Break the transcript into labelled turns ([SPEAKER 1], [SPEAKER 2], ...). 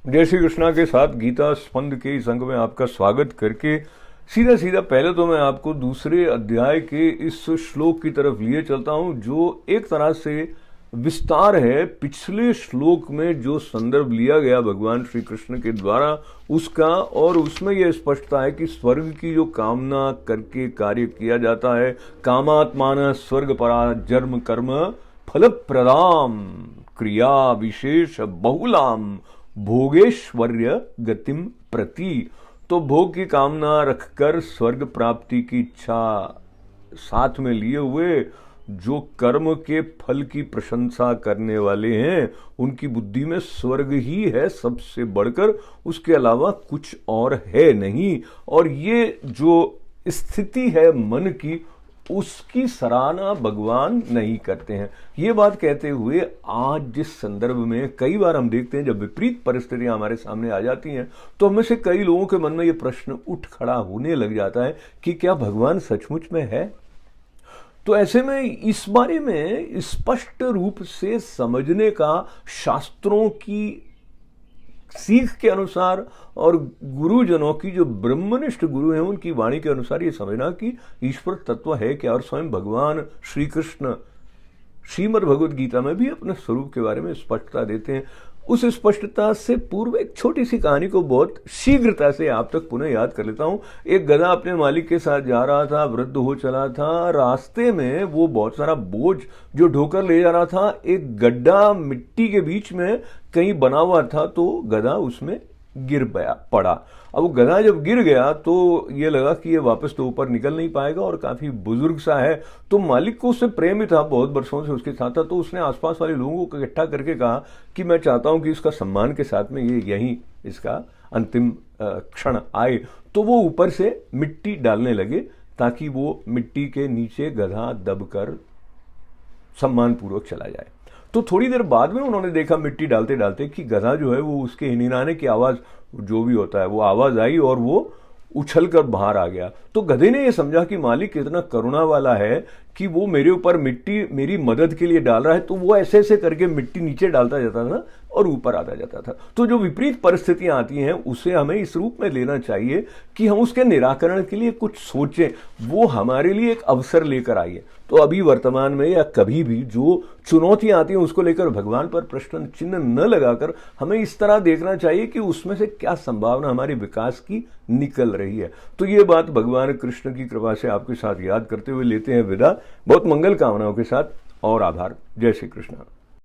[SPEAKER 1] जय श्री कृष्णा के साथ गीता स्पंद के इस अंक में आपका स्वागत करके सीधा सीधा पहले तो मैं आपको दूसरे अध्याय के इस श्लोक की तरफ लिए चलता हूं, जो एक तरह से विस्तार है पिछले श्लोक में जो संदर्भ लिया गया भगवान श्री कृष्ण के द्वारा उसका। और उसमें यह स्पष्टता है कि स्वर्ग की जो कामना करके कार्य किया जाता है, कामात्मान स्वर्ग परा जन्म कर्म फल प्रदाम क्रिया विशेष बहुलाम भोगेश्वर्य गतिम प्रति। तो भोग की कामना रखकर स्वर्ग प्राप्ति की इच्छा साथ में लिए हुए जो कर्म के फल की प्रशंसा करने वाले हैं, उनकी बुद्धि में स्वर्ग ही है सबसे बढ़कर, उसके अलावा कुछ और है नहीं। और ये जो स्थिति है मन की, उसकी सराहना भगवान नहीं करते हैं। ये बात कहते हुए आज जिस संदर्भ में कई बार हम देखते हैं, जब विपरीत परिस्थितियां हमारे सामने आ जाती हैं तो हमें से कई लोगों के मन में ये प्रश्न उठ खड़ा होने लग जाता है कि क्या भगवान सचमुच में है। तो ऐसे में इस बारे में स्पष्ट रूप से समझने का शास्त्रों की सीख के अनुसार और गुरुजनों की जो ब्रह्मनिष्ठ गुरु हैं उनकी वाणी के अनुसार ये समझना कि ईश्वर तत्व है क्या। और स्वयं भगवान श्री कृष्ण श्रीमद् भगवद गीता में भी अपने स्वरूप के बारे में स्पष्टता देते हैं। उस स्पष्टता से पूर्व एक छोटी सी कहानी को बहुत शीघ्रता से आप तक पुनः याद कर लेता हूं। एक गधा अपने मालिक के साथ जा रहा था, वृद्ध हो चला था। रास्ते में वो बहुत सारा बोझ जो ढोकर ले जा रहा था, एक गड्ढा मिट्टी के बीच में कहीं बना हुआ था, तो गधा उसमें गिर पड़ा। अब वो गधा जब गिर गया तो ये लगा कि ये वापस तो ऊपर निकल नहीं पाएगा और काफी बुजुर्ग सा है। तो मालिक को उससे प्रेम ही था, बहुत वर्षों से उसके साथ था। तो उसने आसपास वाले लोगों को इकट्ठा करके कहा कि मैं चाहता हूं कि इसका सम्मान के साथ में ये यहीं इसका अंतिम क्षण आए। तो वो ऊपर से मिट्टी डालने लगे ताकि वो मिट्टी के नीचे गधा दबकर सम्मान पूर्वक चला जाए। तो थोड़ी देर बाद में उन्होंने देखा मिट्टी डालते डालते कि गधा जो है वो उसके हिनहिनाने की आवाज जो भी होता है वो आवाज आई और वो उछलकर बाहर आ गया। तो गधे ने ये समझा कि मालिक इतना करुणा वाला है कि वो मेरे ऊपर मिट्टी मेरी मदद के लिए डाल रहा है। तो वो ऐसे ऐसे करके मिट्टी नीचे डालता जाता था और ऊपर आता जाता था। तो जो विपरीत परिस्थितियां आती हैं उसे हमें इस रूप में लेना चाहिए कि हम उसके निराकरण के लिए कुछ सोचें, वो हमारे लिए एक अवसर लेकर आई है। तो अभी वर्तमान में या कभी भी जो चुनौतियां आती हैं उसको लेकर भगवान पर प्रश्न चिन्ह न लगाकर हमें इस तरह देखना चाहिए कि उसमें से क्या संभावना हमारे विकास की निकल रही है। तो ये बात भगवान कृष्ण की कृपा से आपके साथ याद करते हुए लेते हैं विदा। बहुत मंगल कामनाओं के साथ और आभार। जय श्री कृष्ण।